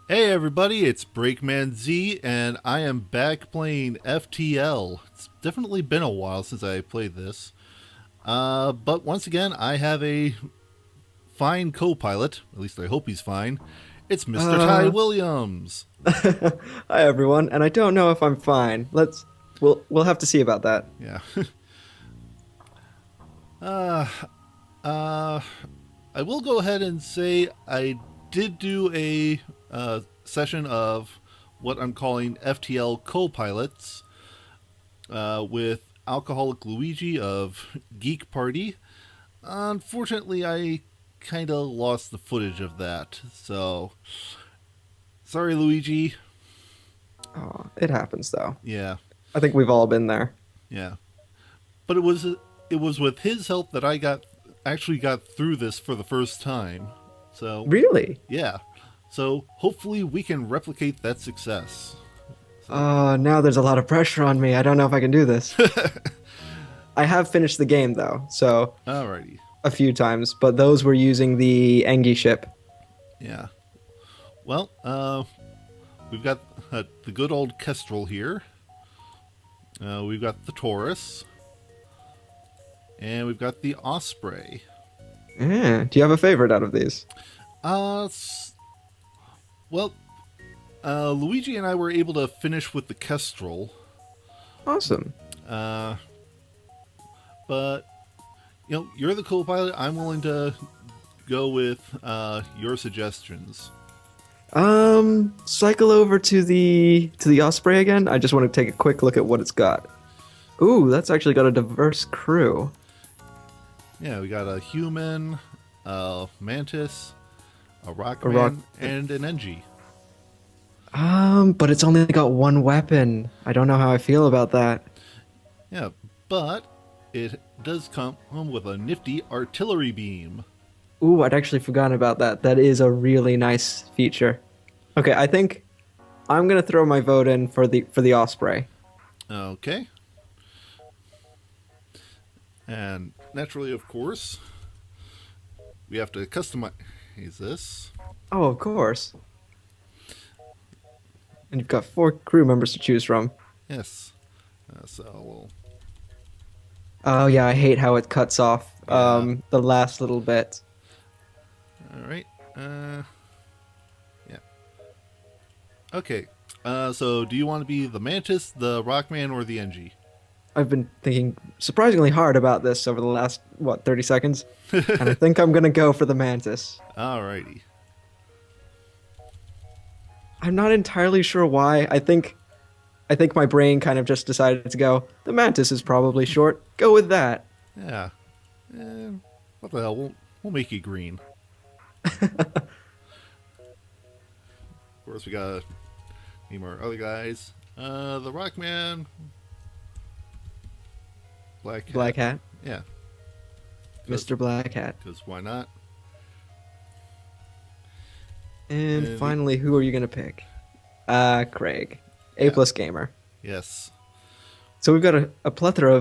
Hey everybody, it's Breakman Z, and I am back playing FTL. It's definitely been a while since I played this. But once again, I have a fine co-pilot. At least I hope he's fine. It's Mr. Ty Uh, Williams. Hi everyone, and I don't know if I'm fine. We'll have to see about that. Yeah. uh, uh, I will go ahead and say I did do a session of what I'm calling FTL Co-Pilots with Alcoholic Luigi of Geek Party. Unfortunately, I kind of lost the footage of that, so sorry, Luigi. Oh, it happens though. Yeah, I think we've all been there. yeah, but it was with his help that I actually got through this for the first time. So Really? yeah, so hopefully we can replicate that success. So Now there's a lot of pressure on me. I don't know if I can do this. I have finished the game though, so alrighty, a few times, but those were using the Engi ship. yeah. Well, we've got the good old Kestrel here. We've got the Taurus, and we've got the Osprey. Yeah. Do you have a favorite out of these? Uh, well, Luigi and I were able to finish with the Kestrel, Awesome. uh, but you're the co-pilot. I'm willing to go with your suggestions. Cycle over to the Osprey again. I just want to take a quick look at what it's got. Ooh, that's actually got a diverse crew. Yeah, we got a human, a mantis, a A rock. rockman, and an NG. But it's only got one weapon. I don't know how I feel about that. Yeah, but it does come with a nifty artillery beam. Ooh, I'd actually forgotten about that. That is a really nice feature. Okay, I think I'm gonna throw my vote in for the Osprey. Okay. And naturally, of course, we have to customize this. Oh, of course. And you've got four crew members to choose from. Yes. So we'll, Oh yeah, I hate how it cuts off yeah. the last little bit. All right. Yeah. Okay. So do you want to be the Mantis, the Rockman, or the NG? I've been thinking surprisingly hard about this over the last, what, 30 seconds? And I think I'm gonna go for the Mantis. Alrighty. I'm not entirely sure why. I think my brain kind of just decided to go, the Mantis is probably short. Go with that. Yeah. What the hell? We'll make you green. Of course, we gotta name our other guys. The Rockman, Black Hat. Black Hat. Yeah. Mr. Black Hat. Because why not? And And the, finally, who are you gonna pick? Craig. A yeah. plus gamer. Yes. So we've got a plethora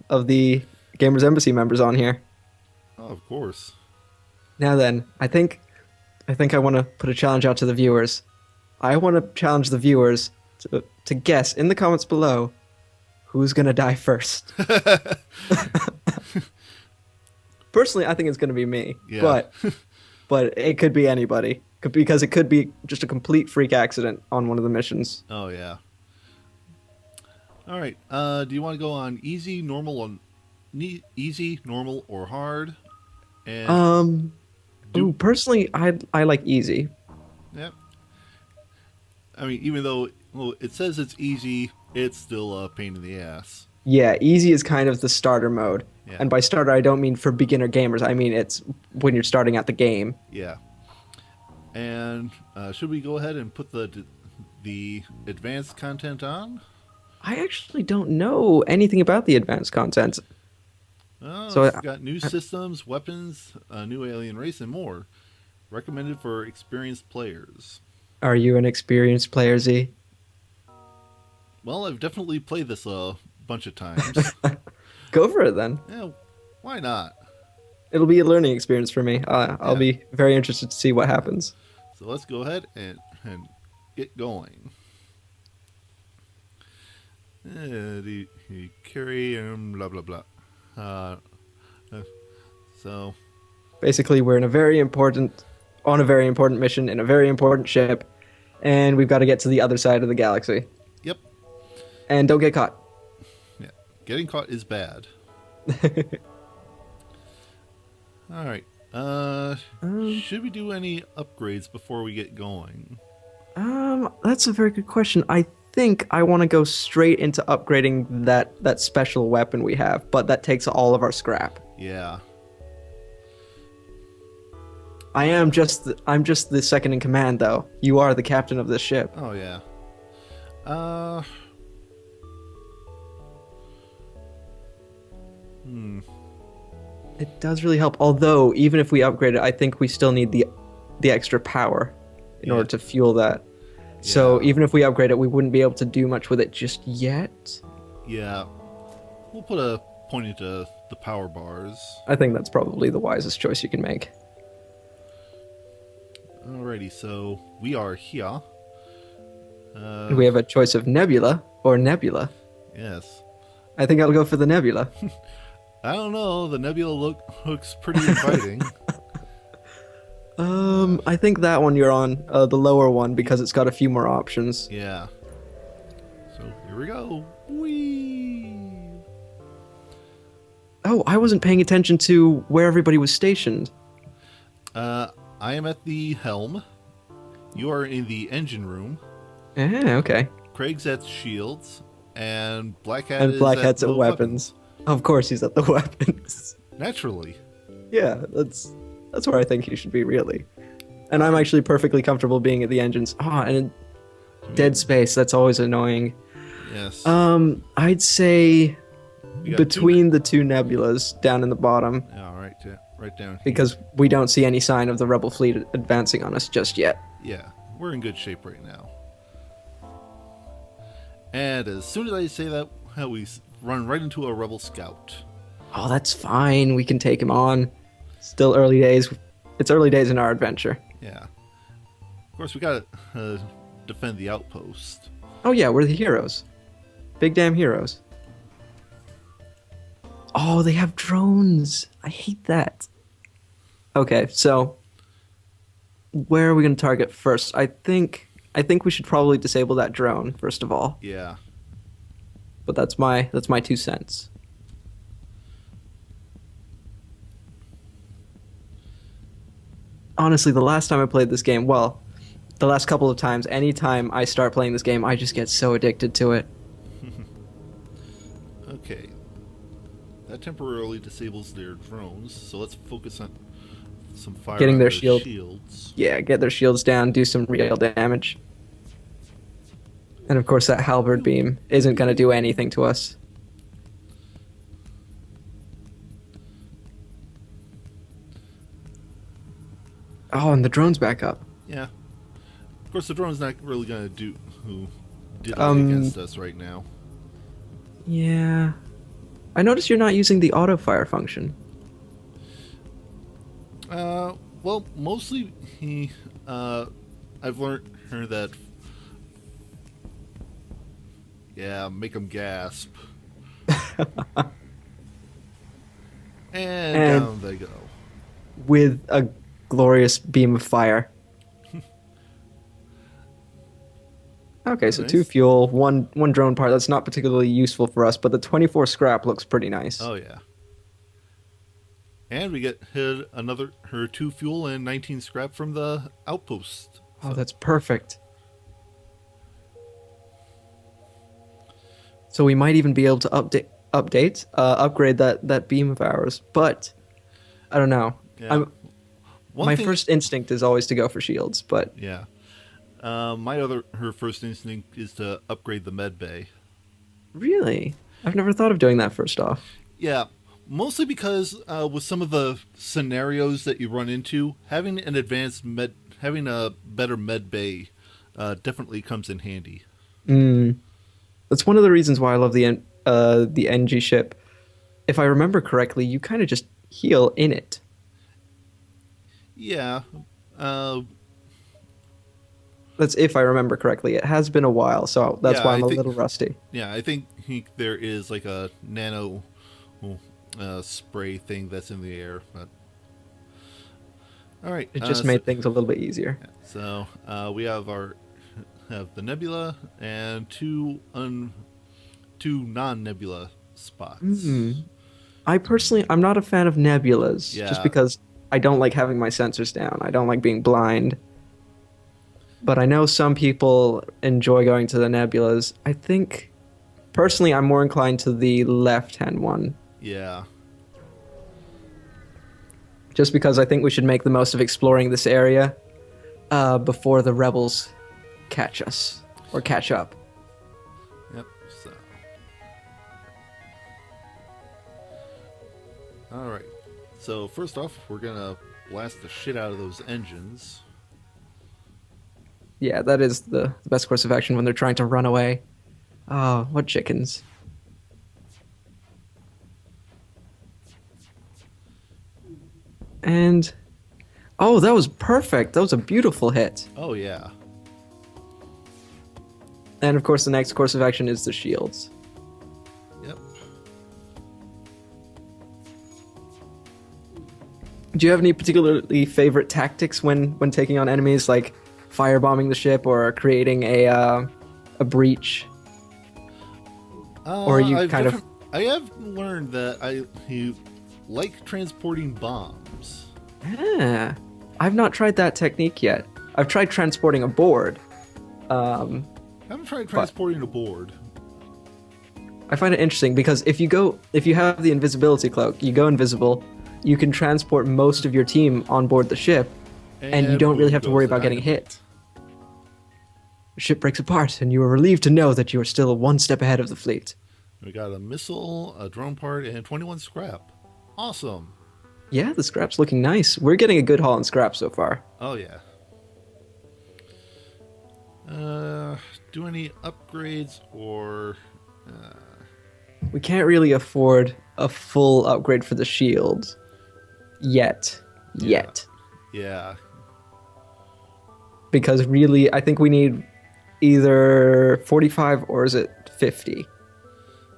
of the Gamers Embassy members on here. Oh, of course. Now then, I think I want to put a challenge out to the viewers. I want to challenge the viewers to guess in the comments below who's gonna die first. Personally, I think it's gonna be me, Yeah. but it could be anybody because it could be just a complete freak accident on one of the missions. Oh, yeah. All right. Do you want to go on easy, normal, easy, normal, or hard? And Um, do Ooh, personally, I like easy. yeah. I mean, even though it says it's easy, it's still a pain in the ass. Yeah, easy is kind of the starter mode. Yeah. And by starter, I don't mean for beginner gamers. I mean it's when you're starting out the game. Yeah. And should we go ahead and put the advanced content on? I actually don't know anything about the advanced content. Oh, So, it's got new systems, weapons, a new alien race, and more. Recommended for experienced players. are you an experienced player, Z? Well, I've definitely played this a bunch of times. Go for it then. Yeah, why not? It'll be a learning experience for me. I'll Yeah. be very interested to see what happens. So let's go ahead and and get going. The carry and blah blah blah. Uh, uh, so Basically, we're on a very important mission in a very important ship, and we've got to get to the other side of the galaxy. yep, And don't get caught. yeah, getting caught is bad. All right. Should we do any upgrades before we get going? That's a very good question. I think I want to go straight into upgrading that special weapon we have, but that takes all of our scrap. Yeah. I'm just the second in command, though. You are the captain of this ship. Oh yeah. It does really help. Although, even if we upgrade it, I think we still need the extra power in order to fuel that. So Yeah. even if we upgrade it, we wouldn't be able to do much with it just yet. Yeah. We'll put a point into the power bars. I think that's probably the wisest choice you can make. Alrighty, so we are here. We have a choice of Nebula or Nebula. Yes. I think I'll go for the Nebula. I don't know. The nebula looks pretty inviting. I think that one you're on, the lower one, because it's got a few more options. Yeah. So here we go. Whee! Oh, I wasn't paying attention to where everybody was stationed. I am at the helm. You are in the engine room. Okay. Craig's at shields, and Black Hat And is Black at Hat's the at weapons. Of course, he's at the weapons. Naturally. Yeah, that's where I think he should be, really. And I'm actually perfectly comfortable being at the engines. And dead space, that's always annoying. Yes. I'd say We got between the two nebulas down in the bottom, All right, yeah, right down here. because we don't see any sign of the rebel fleet advancing on us just yet. Yeah, we're in good shape right now. And as soon as I say that, we run right into a rebel scout. Oh, that's fine. We can take him on. Still early days. It's early days in our adventure. Yeah. Of course, we gotta defend the outpost. Oh yeah, we're the heroes. Big damn heroes. Oh, they have drones. I hate that. Okay, so where are we going to target first? I think we should probably disable that drone first of all. Yeah. But that's my 2 cents. Honestly, the last time I played this game, well, the last couple of times, anytime I start playing this game, I just get so addicted to it. Okay. That temporarily disables their drones, so let's focus on some fire Getting on their shields. Yeah, get their shields down, do some real damage. And of course that halberd beam isn't going to do anything to us. Oh, and the drone's back up. Yeah. Of course, the drone's not really gonna do against us right now. Yeah. I noticed you're not using the auto fire function. Well, mostly I've learned that. Yeah, make them gasp. And down they go. With a glorious beam of fire. Okay, so Nice. 2 fuel, one drone part. That's not particularly useful for us, but the 24 scrap looks pretty nice. Oh yeah. And we get hit her 2 fuel and 19 scrap from the outpost. Oh, that's perfect. So we might even be able to upgrade that beam of ours. But I don't know. Yeah. My first instinct is always to go for shields, but Yeah. Her first instinct is to upgrade the med bay. really, I've never thought of doing that first off. Yeah, mostly because with some of the scenarios that you run into, having a better med bay definitely comes in handy. That's one of the reasons why I love the NG ship. If I remember correctly, you kind of just heal in it. That's if I remember correctly. It has been a while, so that's Yeah, why I'm a little rusty. I think there is like a nano spray thing that's in the air. But all right, It just made things a little bit easier. so we have the nebula and two non-nebula spots. I'm not a fan of nebulas, just Yeah, because I don't like having my sensors down. I don't like being blind. But I know some people enjoy going to the nebulas. I think, personally, I'm more inclined to the left-hand one, yeah, just because I think we should make the most of exploring this area before the rebels catch us or catch up. yep. So, all right. So first off, we're gonna blast the shit out of those engines. Yeah, that is the best course of action when they're trying to run away. Oh, what chickens. And oh, that was perfect. That was a beautiful hit. Oh yeah, And of course, the next course of action is the shields. yep. Do you have any particularly favorite tactics when taking on enemies, like firebombing the ship or creating a breach? Or you kind of I have learned that you like transporting bombs. Ah, I've not tried that technique yet. I've tried transporting a board. I haven't tried transporting a board. I find it interesting because if you have the invisibility cloak, you go invisible, you can transport most of your team on board the ship, and you don't really have to worry about getting hit. The ship breaks apart, and you are relieved to know that you are still one step ahead of the fleet. We got a missile, a drone part, and 21 scrap. Awesome. Yeah, the scrap's looking nice. We're getting a good haul in scrap so far. Oh yeah. Do any upgrades or? We can't really afford a full upgrade for the shield yet. Yet. Yeah. Because really, I think we need either 45 or is it 50?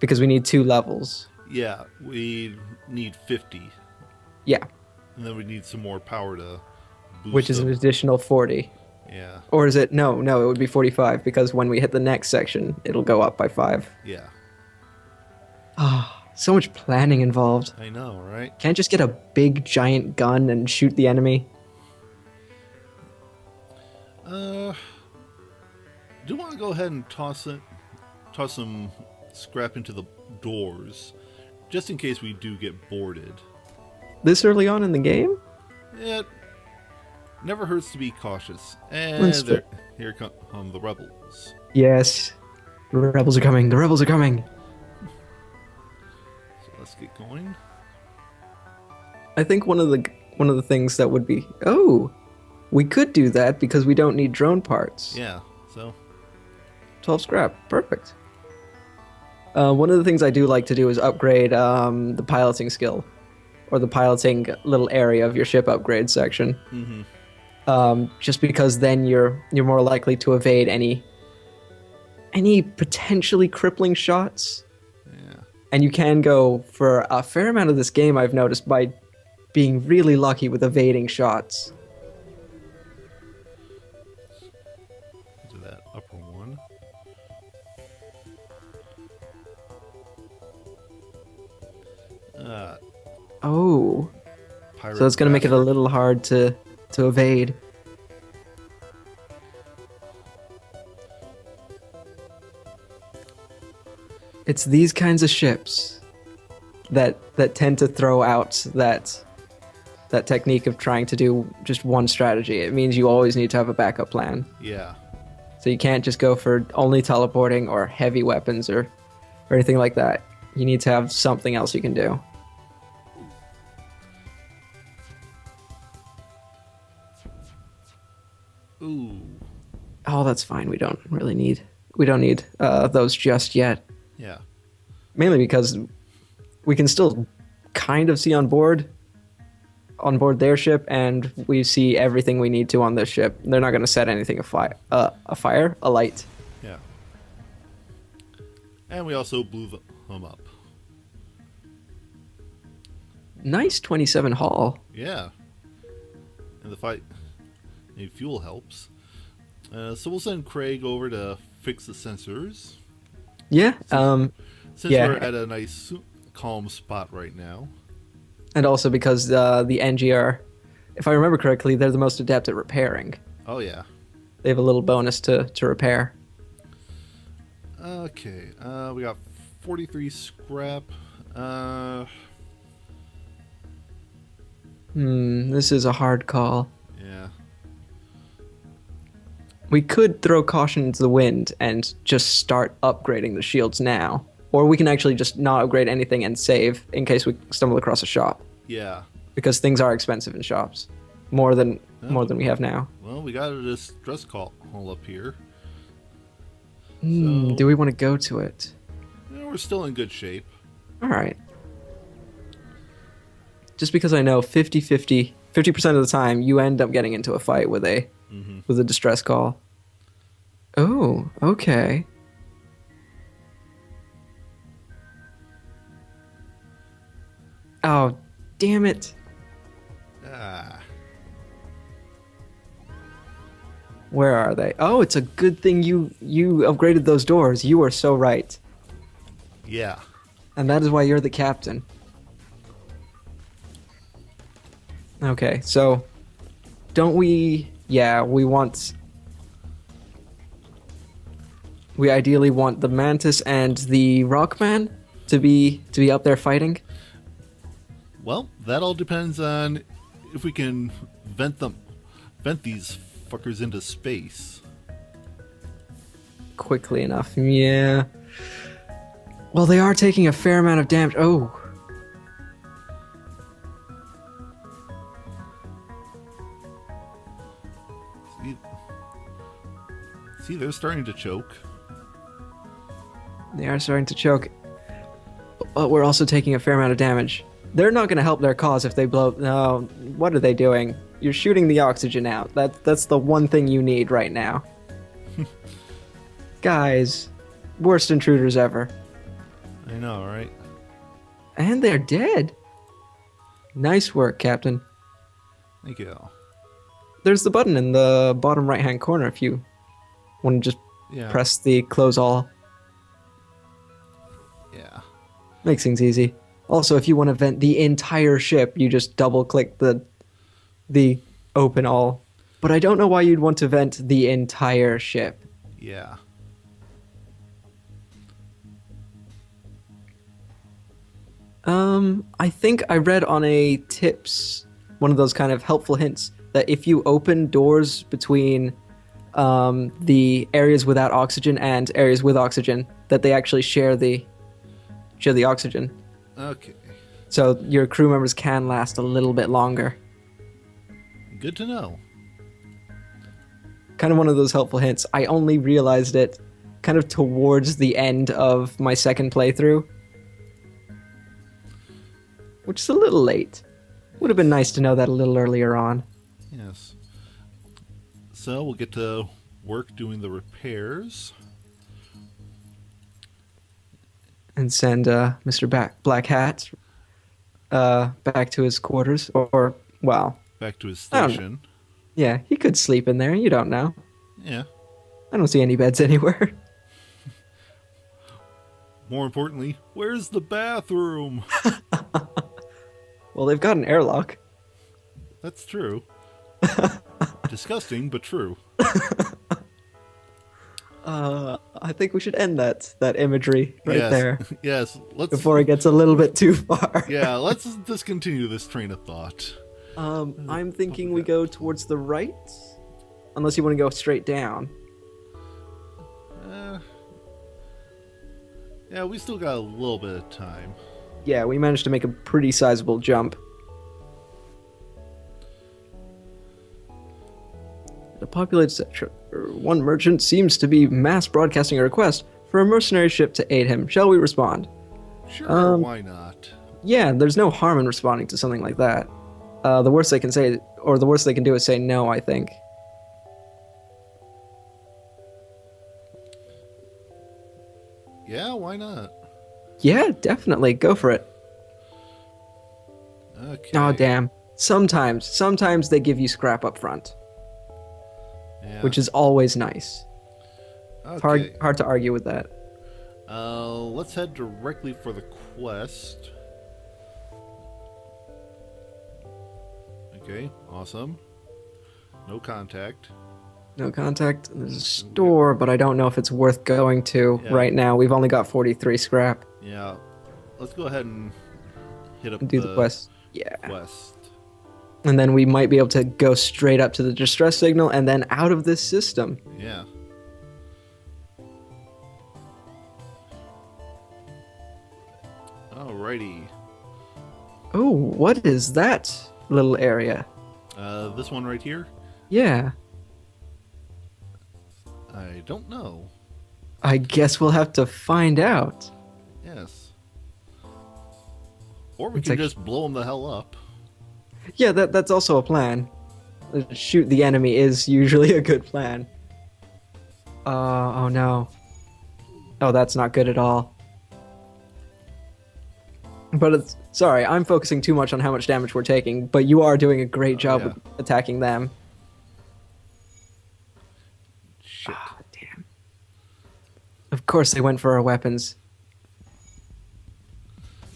Because we need 2 levels. Yeah, we need 50, Yeah, and then we need some more power to boost which is an up. additional 40. Yeah, Or is it? No, it would be 45 because when we hit the next section, it'll go up by 5. yeah. Ah, so much planning involved. I know, right? Can't just get a big giant gun and shoot the enemy. Do want to go ahead and toss some scrap into the doors, just in case we do get boarded. This early on in the game? It never hurts to be cautious. And Let's do- here come the rebels. Yes. The rebels are coming. The rebels are coming. So let's get going. I think one of the things that would be we could do that because we don't need drone parts. Yeah. So 12 scrap. Perfect. One of the things I do like to do is upgrade the piloting skill, or the piloting little area of your ship upgrade section. Just because then you're more likely to evade any potentially crippling shots. yeah. And you can go for a fair amount of this game, I've noticed, by being really lucky with evading shots. Do that upper one. Oh. Pirate So that's going to make it a bastard. little hard to evade. It's these kinds of ships that tend to throw out that technique of trying to do just one strategy. It means you always need to have a backup plan. Yeah. So you can't just go for only teleporting or heavy weapons or anything like that. You need to have something else you can do. Ooh. Oh, that's fine. We don't need those just yet. Yeah. Mainly because we can still kind of see on board. on board their ship, and we see everything we need to on this ship. They're not going to set anything afire. A light. Yeah. And we also blew them up. Nice 27 haul. Yeah. And the fight, and fuel helps. So we'll send Craig over to fix the sensors. Yeah. Since Yeah. we're at a nice calm spot right now. And also because the NGR, if I remember correctly, they're the most adept at repairing. Oh yeah. They have a little bonus to repair. Okay. We got 43 scrap. This is a hard call. Yeah. We could throw caution into the wind and just start upgrading the shields now. Or we can actually just not upgrade anything and save in case we stumble across a shop. Yeah. Because things are expensive in shops. More than we have now. Well, we got a distress call up here. Do we want to go to it? Yeah, we're still in good shape. Alright. Just because I know 50% of the time you end up getting into a fight with a distress call. Oh, okay. Oh, damn it. Ah. Where are they? Oh, it's a good thing you upgraded those doors. You are so right. Yeah. And that is why you're the captain. Okay, so don't we... Yeah, we ideally want the Mantis and the Rockman to be up there fighting. Well, that all depends on if we can vent these fuckers into space. Quickly enough, yeah. Well, they are taking a fair amount of damage. Oh. See, they're starting to choke. They are starting to choke. But we're also taking a fair amount of damage. They're not going to help their cause if they blow... No, what are they doing? You're shooting the oxygen out. That's the one thing you need right now. Guys, worst intruders ever. I know, right? And they're dead. Nice work, Captain. Thank you. There's the button in the bottom right-hand corner if you want to just press the close all. Yeah. Makes things easy. Also, if you want to vent the entire ship, you just double-click the open all. But I don't know why you'd want to vent the entire ship. Yeah. I think I read on a tips, one of those kind of helpful hints, that if you open doors between the areas without oxygen and areas with oxygen, that they actually share the oxygen. Okay. So your crew members can last a little bit longer. Good to know. Kind of one of those helpful hints. I only realized it kind of towards the end of my second playthrough. Which is a little late. Would have been nice to know that a little earlier on. Yes. So we'll get to work doing the repairs. And send Mr. Black Hat back to his quarters. Or, well... Back to his station. Yeah, he could sleep in there. You don't know. Yeah. I don't see any beds anywhere. More importantly, where's the bathroom? Well, they've got an airlock. That's true. Disgusting, but true. I think we should end that imagery right there. Yes, let's... Before it gets a little bit too far. Yeah, let's discontinue this train of thought. I'm thinking we go towards the right. Unless you want to go straight down. Yeah, we still got a little bit of time. Yeah, we managed to make a pretty sizable jump. The populated section. One merchant seems to be mass broadcasting a request for a mercenary ship to aid him. Shall we respond? Sure, why not? Yeah, there's no harm in responding to something like that. The worst they can say, or the worst they can do, is say no, I think. Yeah, why not? Yeah, definitely. Go for it. Oh, Okay. damn. Sometimes they give you scrap up front, Yeah. which is always nice. It's Okay. hard to argue with that. Let's head directly for the quest. Okay, awesome. No contact. No contact. There's a store, but I don't know if it's worth going to Yeah. right now. We've only got 43 scrap. Yeah. Let's go ahead and hit up Do the quest. Yeah. quest. And then we might be able to go straight up to the distress signal and then out of this system. Yeah. Alrighty. Oh, what is that little area? This one right here? Yeah. I don't know. I guess we'll have to find out. Yes. Or we It's can like- just blow them the hell up. Yeah, that's also a plan. Shoot the enemy is usually a good plan. Oh no. Oh, that's not good at all. But it's sorry, I'm focusing too much on how much damage we're taking, but you are doing a great job yeah. with attacking them. Shit. Ah, damn. Of course they went for our weapons.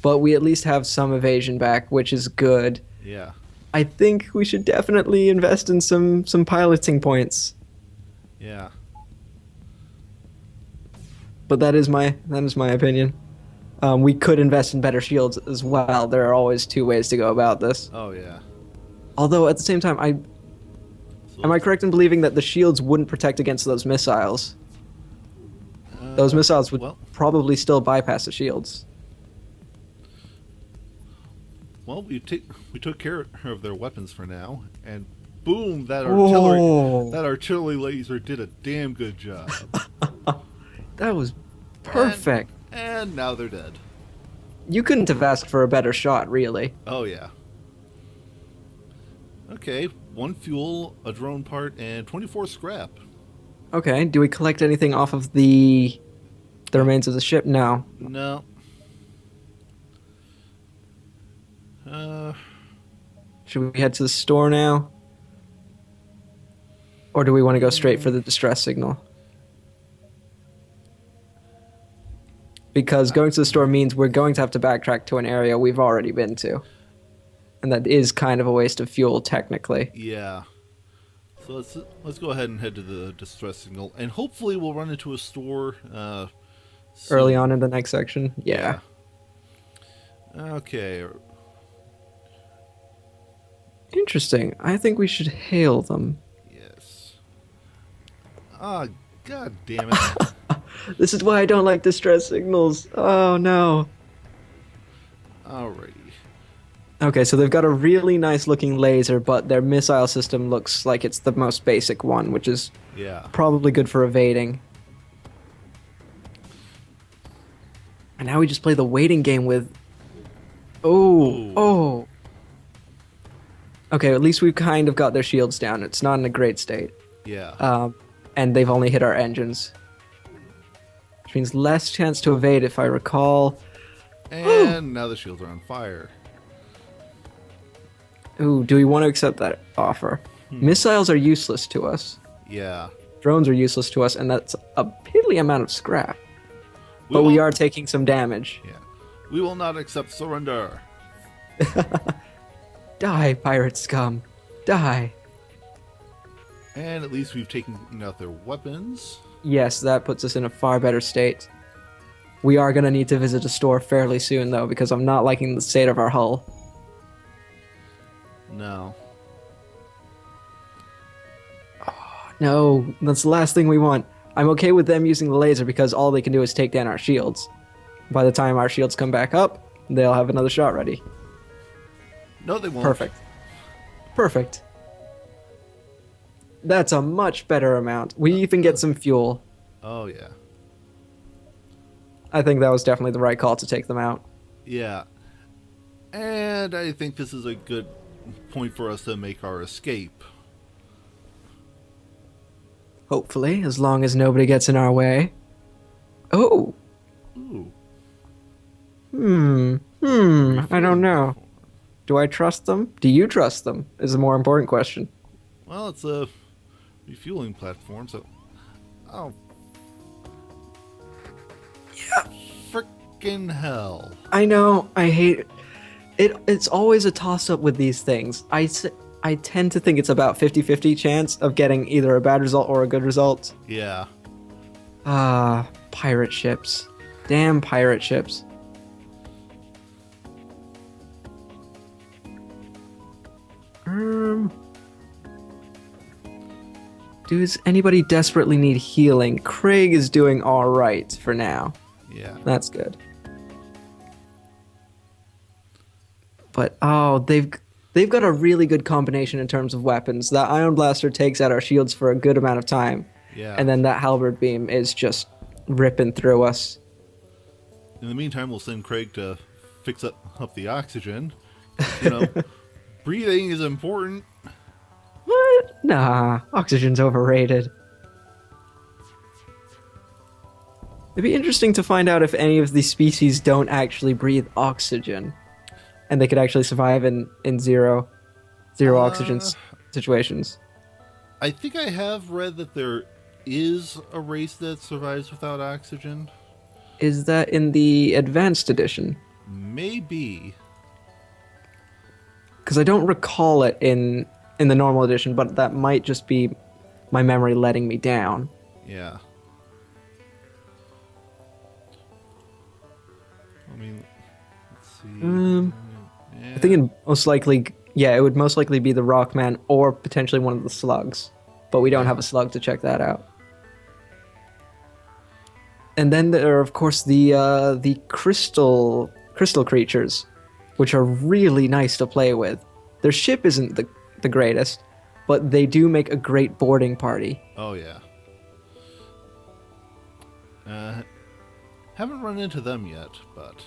But we at least have some evasion back, which is good. Yeah. I think we should definitely invest in some piloting points. Yeah. But that is my opinion. We could invest in better shields as well. There are always two ways to go about this. Oh, yeah. Although at the same time, So am I correct in believing that the shields wouldn't protect against those missiles? Those missiles would well, probably still bypass the shields. well, we took care of their weapons for now, and boom, that artillery laser did a damn good job. That was perfect. And now they're dead. You couldn't have asked for a better shot, really. Oh yeah. Okay, 1 fuel, a drone part, and 24 scrap. Okay, do we collect anything off of the remains of the ship? No. No. Should we head to the store now? Or do we want to go straight for the distress signal? Because going to the store means we're going to have to backtrack to an area we've already been to. And that is kind of a waste of fuel, technically. Yeah. So let's go ahead and head to the distress signal, and hopefully we'll run into a store soon. Early on in the next section? Yeah. Okay. Interesting. I think we should hail them. Yes. Ah, god damn it. This is why I don't like distress signals. Oh, no. Alrighty. Okay, so they've got a really nice looking laser, but their missile system looks like it's the most basic one, which is Yeah. probably good for evading. And now we just play the waiting game with... Ooh. Oh. Okay, at least we've kind of got their shields down. It's not in a great state. Yeah. And they've only hit our engines. Which means less chance to evade, if I recall. And now the shields are on fire. Ooh, do we want to accept that offer? Missiles are useless to us. Yeah. Drones are useless to us, and that's a piddly amount of scrap. But we are taking some damage. Yeah. We will not accept surrender. Die, pirate scum. Die. And at least we've taken out their weapons. Yes, that puts us in a far better state. We are going to need to visit a store fairly soon, though, because I'm not liking the state of our hull. No. No, that's the last thing we want. I'm okay with them using the laser because all they can do is take down our shields. By the time our shields come back up, they'll have another shot ready. No, they won't. Perfect. Perfect. That's a much better amount. We even get some fuel. Oh, yeah. I think that was definitely the right call to take them out. Yeah. And I think this is a good point for us to make our escape. Hopefully, as long as nobody gets in our way. Oh, Ooh. I don't Refueling know. platform. Do I trust them? Do you trust them? Is a more important question. Well, it's a refueling platform, so... Oh. Yeah. Frickin' hell. I know. I hate it. It's always a toss-up with these things. I tend to think it's about 50-50 chance of getting either a bad result or a good result. Yeah. Pirate ships. Damn pirate ships. Does anybody desperately need healing? Craig is doing all right for now. Yeah. That's good. But they've got a really good combination in terms of weapons. That Ion Blaster takes out our shields for a good amount of time. Yeah. And then that Halberd Beam is just ripping through us. In the meantime, we'll send Craig to fix up the oxygen. You know, breathing is important. What? Nah, oxygen's overrated. It'd be interesting to find out if any of these species don't actually breathe oxygen. And they could actually survive in zero oxygen situations. I think I have read that there is a race that survives without oxygen. Is that in the advanced edition? Maybe. Because I don't recall it in the normal edition, but that might just be my memory letting me down. Yeah. I mean, let's see. Yeah. I think it would most likely be the Rockman or potentially one of the slugs, but we don't have a slug to check that out. And then there are, of course, the crystal creatures, which are really nice to play with. Their ship isn't the greatest, but they do make a great boarding party. Oh, yeah. Haven't run into them yet, but...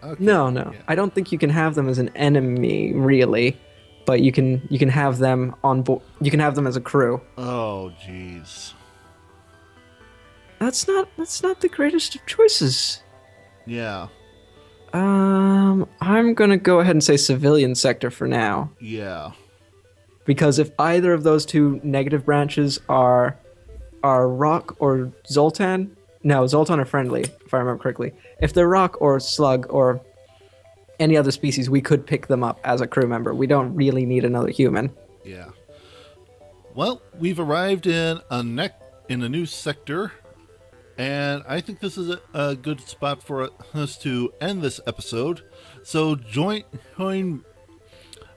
Okay. No. Yeah. I don't think you can have them as an enemy, really, but you can have them on board. You can have them as a crew. Oh, jeez. That's not the greatest of choices. Yeah. I'm gonna go ahead and say civilian sector for now. Yeah. Because if either of those two negative branches are Rock or Zoltan, no, Zoltan are friendly, if I remember correctly. If they're Rock or Slug or any other species, we could pick them up as a crew member. We don't really need another human. Yeah. Well, we've arrived in a new sector, and I think this is a good spot for us to end this episode. So join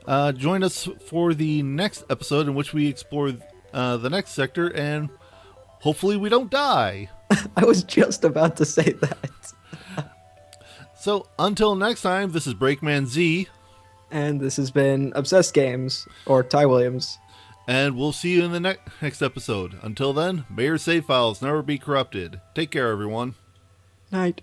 us for the next episode in which we explore the next sector, and hopefully we don't die. I was just about to say that. So until next time, this is Breakman Z. And this has been Obsessed Games, or Ty Williams. And we'll see you in the next episode. Until then, may your save files never be corrupted. Take care, everyone. Night.